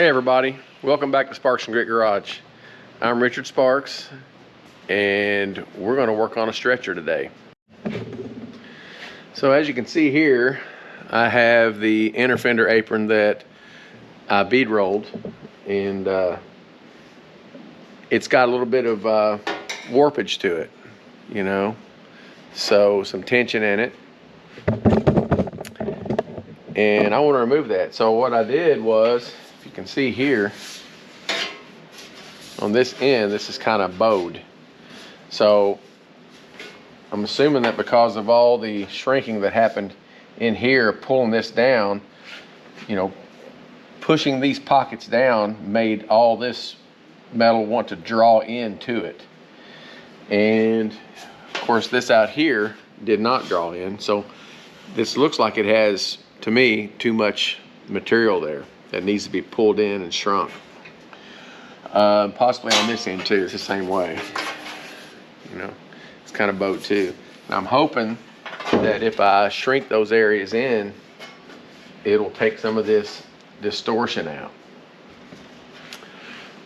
Hey everybody, welcome back to Sparks and Grit Garage. I'm Richard Sparks and we're going to work on a stretcher today. So as you can see here, I have the inner fender apron that I bead rolled, and it's got a little bit of warpage to it, you know, so some tension in it, and I want to remove that. So what I did was, if you can see here on this end, this is kind of bowed. So I'm assuming that because of all the shrinking that happened in here, pulling this down, you know, pushing these pockets down made all this metal want to draw into it. And of course this out here did not draw in. So this looks like it has, to me, too much material there that needs to be pulled in and shrunk. Possibly on this end too, it's the same way. You know, it's kind of bowed too. And I'm hoping that if I shrink those areas in, it'll take some of this distortion out.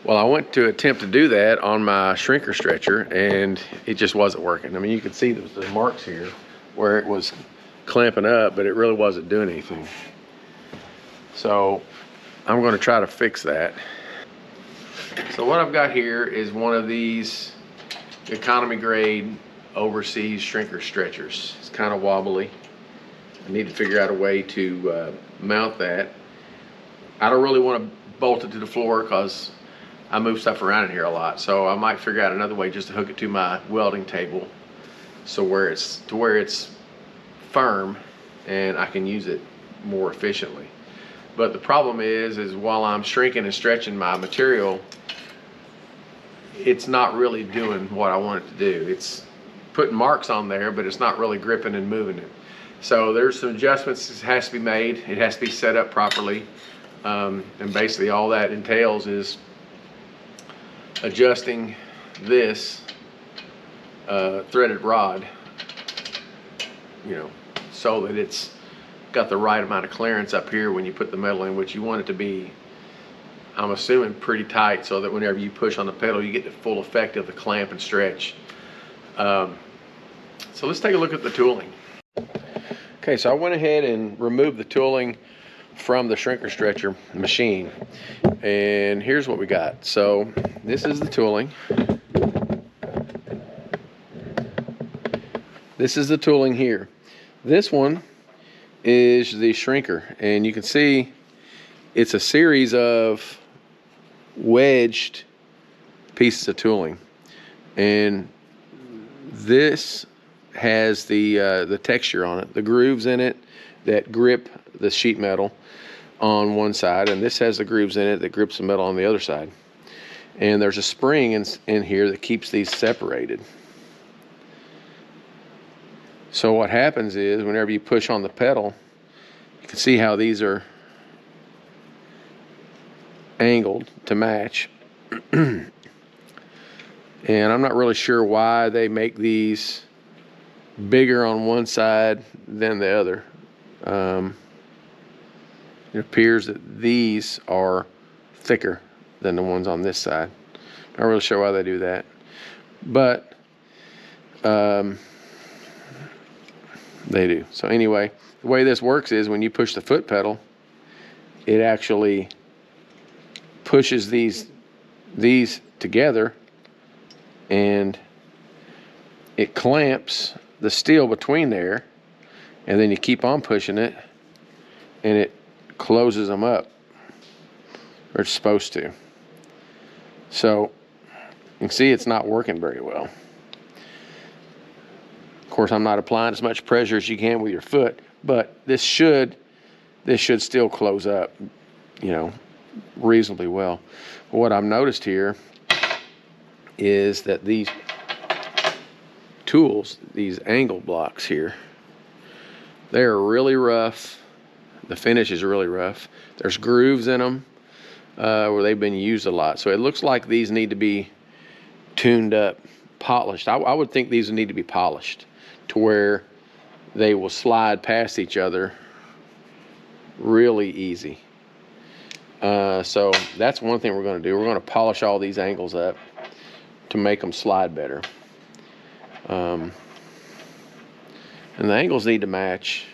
Well, I went to attempt to do that on my shrinker stretcher and it just wasn't working. I mean, you can see the marks here where it was clamping up, but it really wasn't doing anything. So I'm going to try to fix that. So what I've got here is one of these economy grade overseas shrinker stretchers. It's kind of wobbly. I need to figure out a way to mount that. I don't really want to bolt it to the floor because I move stuff around in here a lot. So I might figure out another way just to hook it to my welding table, so where it's firm and I can use it more efficiently. But the problem is while I'm shrinking and stretching my material, it's not really doing what I want it to do. It's putting marks on there, but it's not really gripping and moving it. So there's some adjustments that has to be made. It has to be set up properly. And basically all that entails is adjusting this threaded rod, you know, so that it's got the right amount of clearance up here when you put the metal in, which you want it to be, I'm assuming, pretty tight, so that whenever you push on the pedal you get the full effect of the clamp and stretch. So let's take a look at the tooling. Okay, so I went ahead and removed the tooling from the shrinker stretcher machine, and here's what we got. So this is the tooling. This is the tooling here. This one is the shrinker, and you can see it's a series of wedged pieces of tooling, and this has the texture on it, the grooves in it that grip the sheet metal on one side, and this has the grooves in it that grips the metal on the other side. And there's a spring in here that keeps these separated. So what happens is whenever you push on the pedal, you can see how these are angled to match. And I'm not really sure why they make these bigger on one side than the other. It appears that these are thicker than the ones on this side. Not really sure why they do that, but they do. So anyway, the way this works is when you push the foot pedal, it actually pushes these together, and it clamps the steel between there, and then you keep on pushing it and it closes them up, or it's supposed to. So you can see it's not working very well. Of course, I'm not applying as much pressure as you can with your foot, but this should still close up, you know, reasonably well. But what I've noticed here is that these tools, these angle blocks here, they're really rough. The finish is really rough. There's grooves in them where they've been used a lot. So it looks like these need to be tuned up, polished. I would think these would need to be polished to where they will slide past each other really easy. So that's one thing we're going to do. We're going to polish all these angles up to make them slide better. And the angles need to match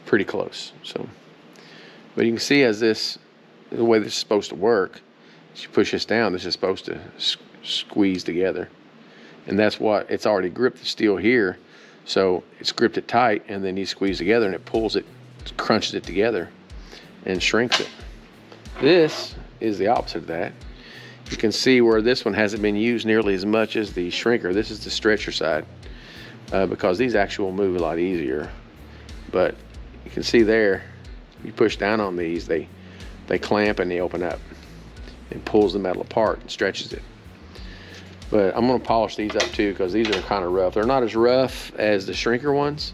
pretty close. So, but you can see as the way this is supposed to work, as you push this down, this is supposed to squeeze together. And that's what, it's already gripped the steel here. So it's gripped it tight, and then you squeeze together and it pulls it, crunches it together and shrinks it. This is the opposite of that. You can see where this one hasn't been used nearly as much as the shrinker. This is the stretcher side, because these actually will move a lot easier. But you can see there, you push down on these, they clamp and they open up. It pulls the metal apart and stretches it. But I'm going to polish these up too, because these are kind of rough. They're not as rough as the shrinker ones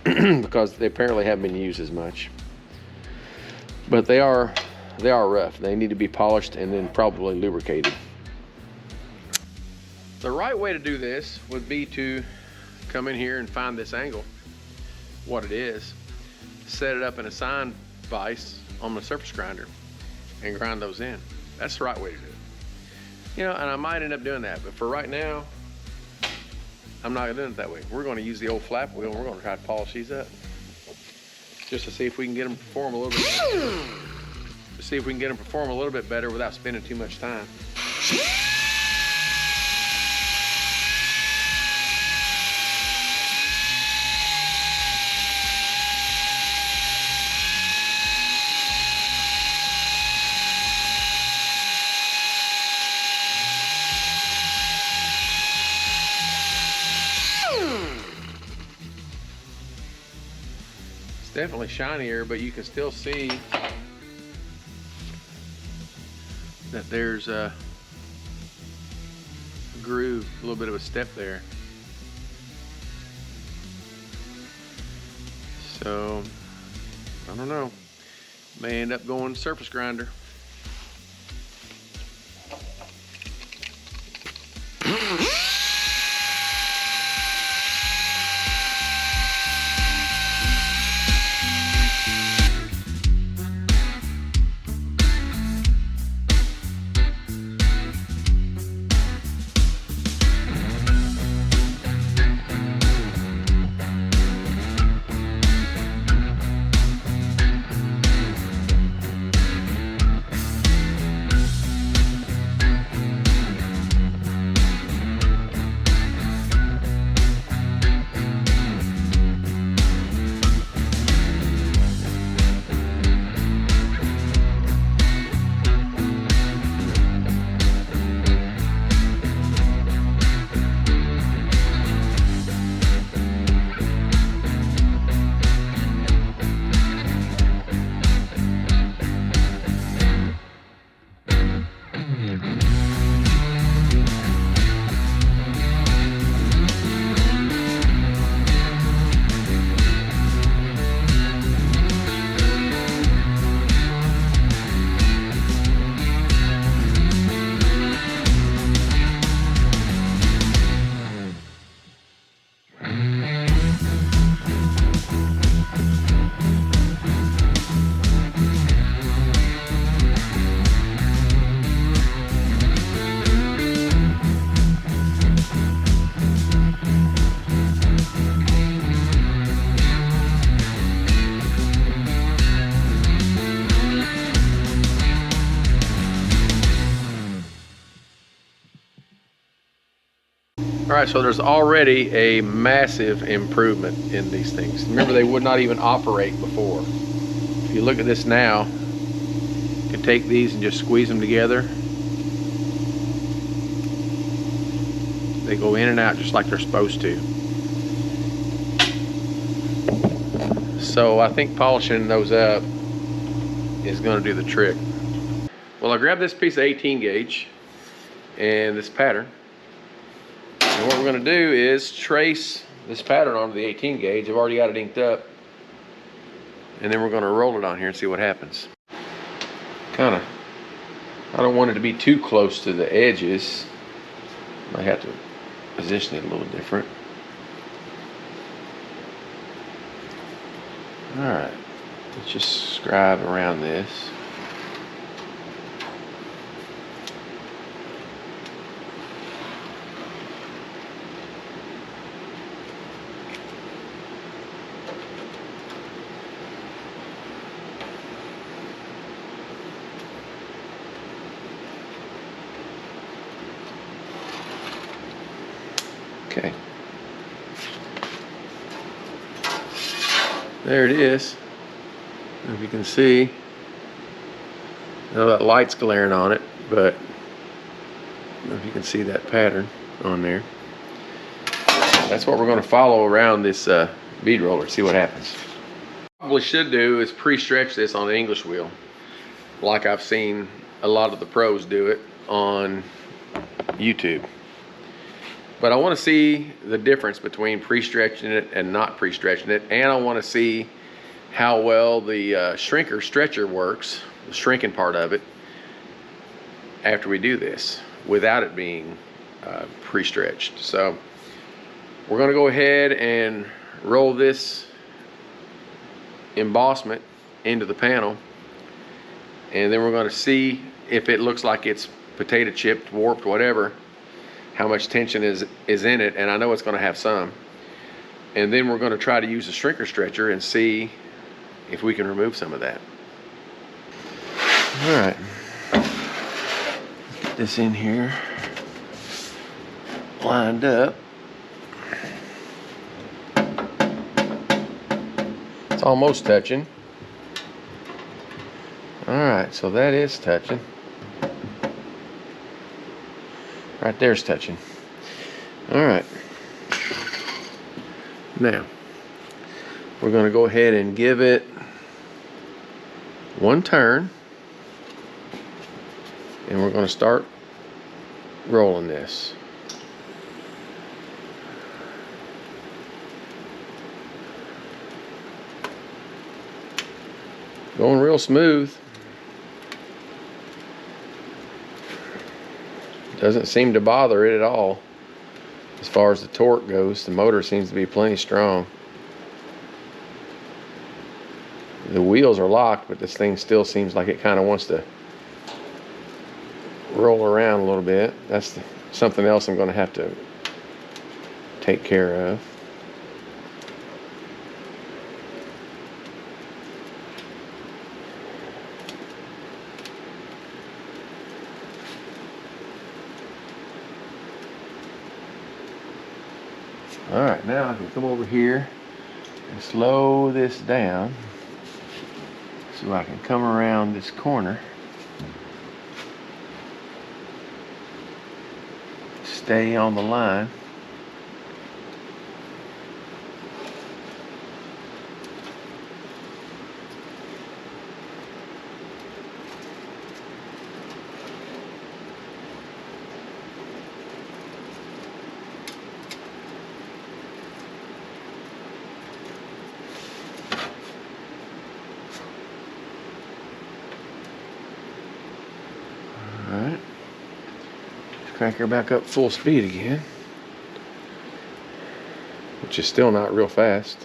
because they apparently haven't been used as much. But they are rough. They need to be polished and then probably lubricated. The right way to do this would be to come in here and find this angle, what it is, set it up in a sine vise on the surface grinder and grind those in. That's the right way to do it. You know, and I might end up doing that, but for right now, I'm not gonna do it that way. We're gonna use the old flap wheel and we're gonna try to polish these up just to see if we can get them to perform a little bit better without spending too much time. Definitely shinier, but you can still see that there's a groove, a little bit of a step there. So, I don't know. May end up going surface grinder. All right, so there's already a massive improvement in these things. Remember, they would not even operate before. If you look at this now, you can take these and just squeeze them together. They go in and out just like they're supposed to. So I think polishing those up is going to do the trick. Well, I grabbed this piece of 18 gauge and this pattern. And what we're going to do is trace this pattern onto the 18 gauge. I've already got it inked up. And then we're going to roll it on here and see what happens. I don't want it to be too close to the edges. I have to position it a little different. All right. Let's just scribe around this. Okay. There it is. If you can see, I know that light's glaring on it, but I don't know if you can see that pattern on there. That's what we're going to follow around this bead roller, see what happens. What we should do is pre-stretch this on the English wheel, like I've seen a lot of the pros do it on YouTube. But I want to see the difference between pre-stretching it and not pre-stretching it, and I want to see how well the shrinker stretcher works, the shrinking part of it, after we do this, without it being pre-stretched. So we're going to go ahead and roll this embossment into the panel, and then we're going to see if it looks like it's potato chipped, warped, whatever, how much tension is in it, and I know it's going to have some. And then we're going to try to use the shrinker stretcher and see if we can remove some of that. All right, get this in here, lined up. It's almost touching. All right, so that is touching. Right there's touching. All right. Now, we're going to go ahead and give it one turn, and we're going to start rolling this. Going real smooth. Doesn't seem to bother it at all. As far as the torque goes, the motor seems to be plenty strong. The wheels are locked, but this thing still seems like it kind of wants to roll around a little bit. That's something else I'm going to have to take care of. All right, now I can come over here and slow this down so I can come around this corner, stay on the line. Alright, let's crank her back up full speed again, which is still not real fast.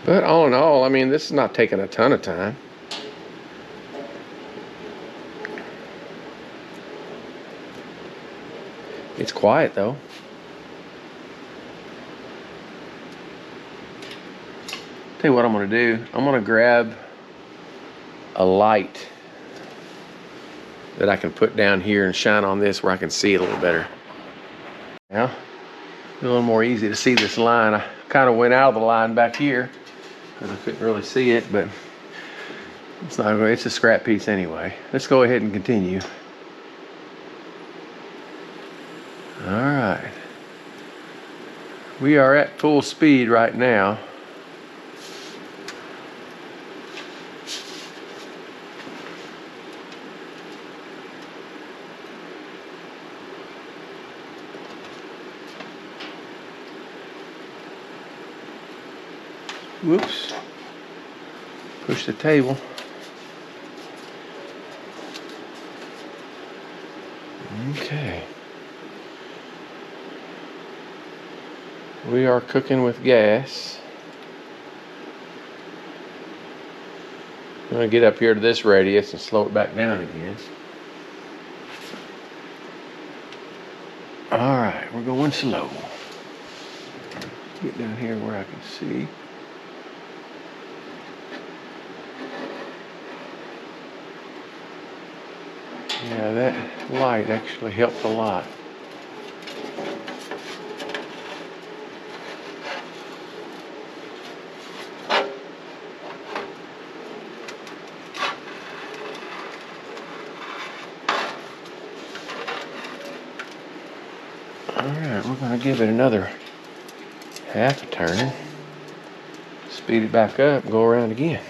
But all in all, I mean, this is not taking a ton of time. It's quiet though. Tell you what I'm gonna do. I'm gonna grab a light that I can put down here and shine on this where I can see it a little better. Now, a little more easy to see this line. I kind of went out of the line back here because I couldn't really see it, but it's not. It's a scrap piece anyway. Let's go ahead and continue. All right. We are at full speed right now. Whoops. Push the table. Okay. We are cooking with gas. I'm going to get up here to this radius and slow it back down again. Alright, we're going slow. Get down here where I can see. Yeah, that light actually helped a lot. Alright, we're going to give it another half a turn. Speed it back up and go around again.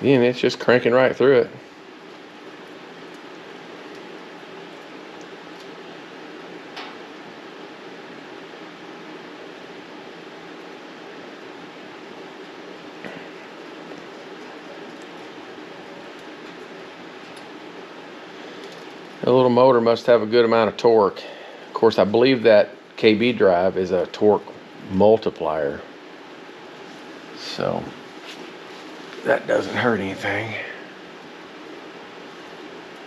Again, it's just cranking right through it. The little motor must have a good amount of torque. Of course, I believe that KB drive is a torque multiplier, so that doesn't hurt anything.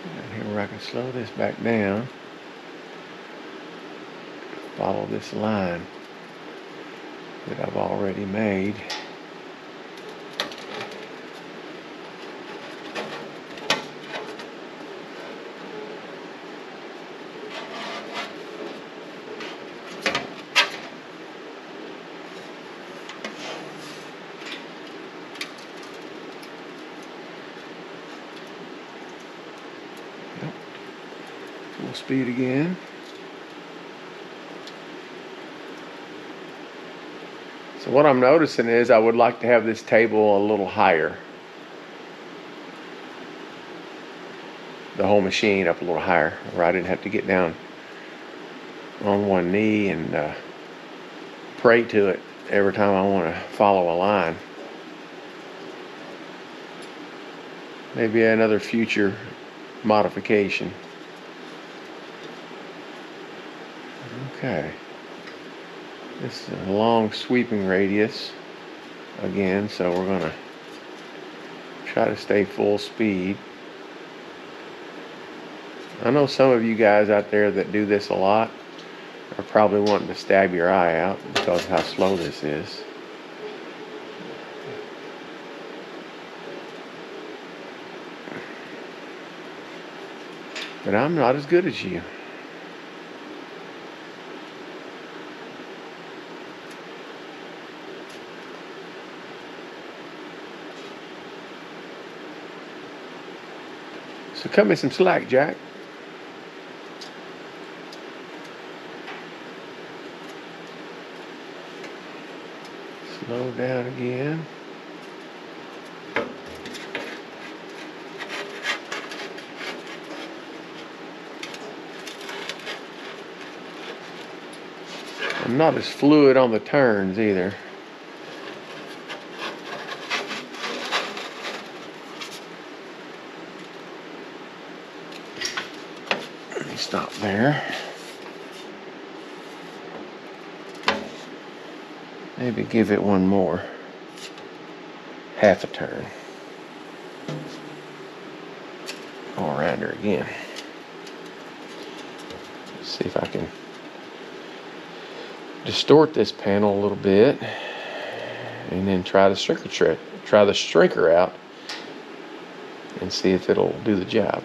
And here where I can slow this back down. Follow this line that I've already made. Full speed again. So what I'm noticing is I would like to have this table a little higher. The whole machine up a little higher, where I didn't have to get down on one knee and pray to it every time I want to follow a line. Maybe another future modification. Okay. This is a long sweeping radius again, so we're going to try to stay full speed. I know some of you guys out there that do this a lot are probably wanting to stab your eye out because of how slow this is. But I'm not as good as you. So cut me some slack, Jack. Slow down again. I'm not as fluid on the turns either. Let me stop there. Maybe give it one more. Half a turn. Go around her again. Let's see if I can distort this panel a little bit, and then try the shrinker out, and see if it'll do the job.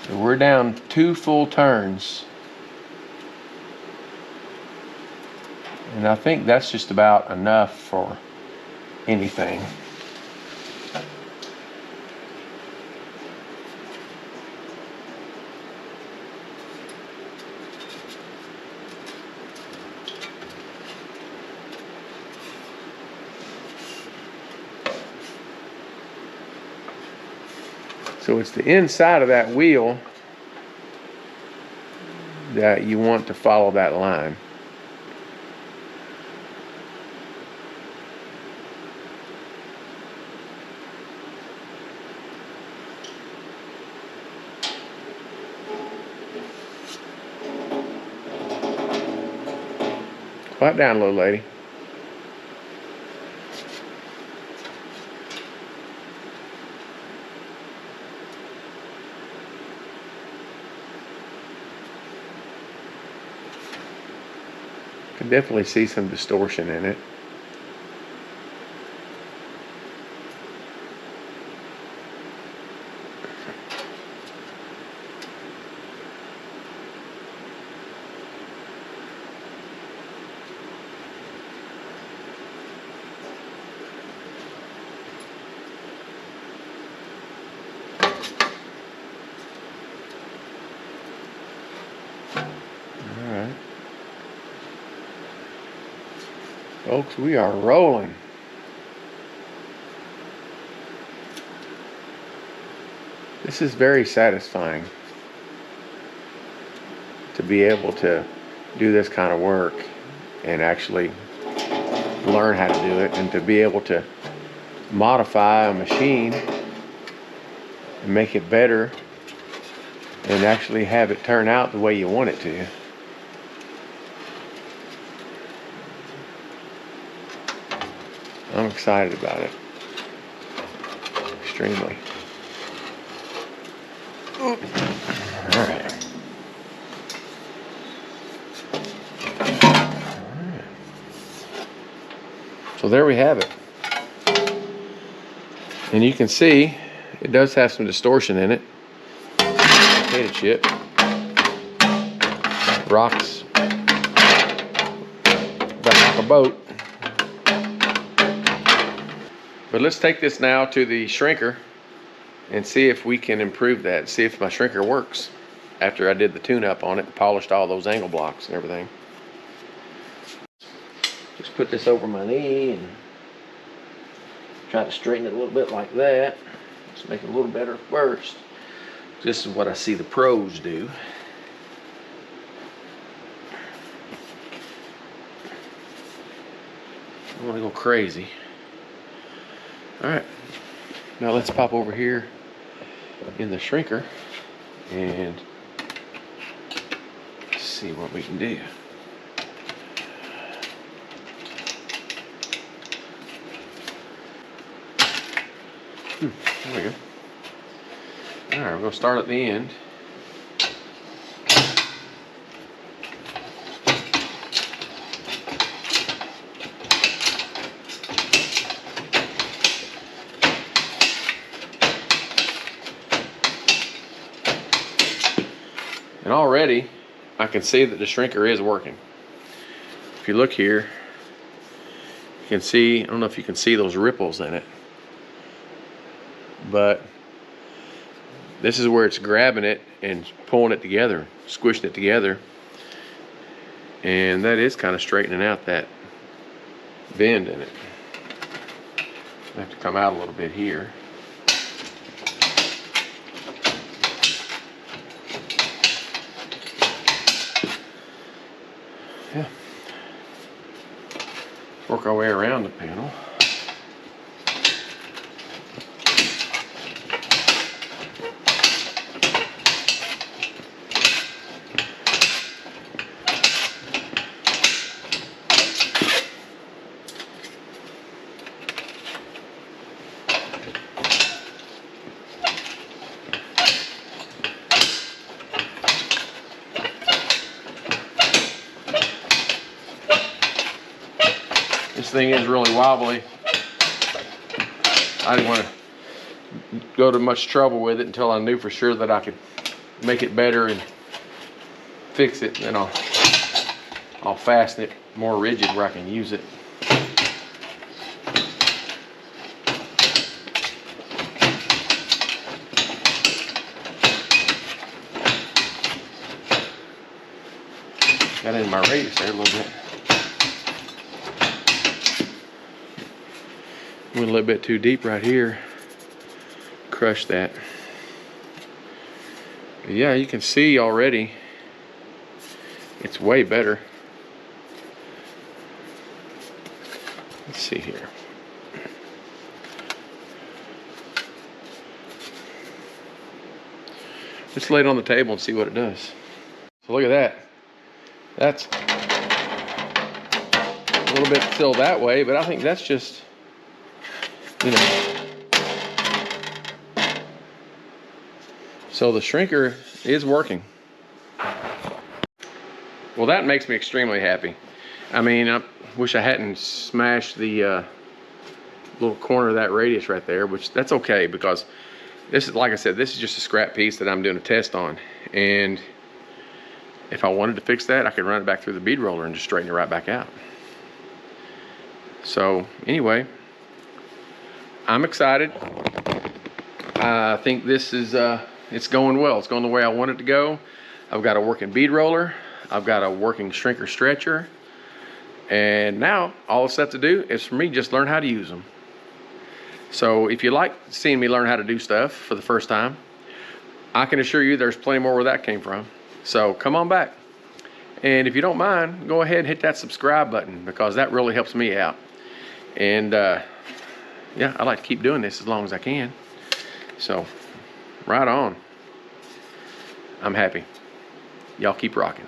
So we're down 2 full turns. And I think that's just about enough for anything. So it's the inside of that wheel that you want to follow that line. Quiet down, little lady. Can definitely see some distortion in it. Folks, we are rolling. This is very satisfying to be able to do this kind of work and actually learn how to do it, and to be able to modify a machine and make it better and actually have it turn out the way you want it to. I'm excited about it. Extremely. All right. So there we have it. And you can see it does have some distortion in it. Potato chip. Rocks back like a boat. But let's take this now to the shrinker and see if we can improve that. See if my shrinker works after I did the tune-up on it, polished all those angle blocks and everything. Just put this over my knee and try to straighten it a little bit like that. Just make it a little better first. This is what I see the pros do. I don't want to go crazy. All right, now let's pop over here in the shrinker and see what we can do. There we go. All right, we're gonna start at the end. And already I can see that the shrinker is working. If you look here, you can see, I don't know if you can see those ripples in it, but this is where it's grabbing it and pulling it together, squishing it together. And that is kind of straightening out that bend in it. I have to come out a little bit here. Yeah. Work our way around the panel. This thing is really wobbly. I didn't want to go to much trouble with it until I knew for sure that I could make it better and fix it. And then I'll fasten it more rigid where I can use it. Got in my radius there a little bit. Went a little bit too deep right here. Crush that. Yeah, you can see already it's way better. Let's see here. Just lay it on the table and see what it does. So look at that. That's a little bit still that way, but I think that's just, you know. So the shrinker is working. Well, that makes me extremely happy. I mean, I wish I hadn't smashed the little corner of that radius right there, which that's okay, because this is, like I said, this is just a scrap piece that I'm doing a test on. And if I wanted to fix that, I could run it back through the bead roller and just straighten it right back out. So anyway, I'm excited. I think this is, it's going well. It's going the way I want it to go. I've got a working bead roller. I've got a working shrinker stretcher. And now all that's left to do is for me just learn how to use them. So if you like seeing me learn how to do stuff for the first time, I can assure you there's plenty more where that came from. So come on back. And if you don't mind, go ahead and hit that subscribe button, because that really helps me out. And yeah, I like to keep doing this as long as I can. So right on. I'm happy. Y'all keep rocking.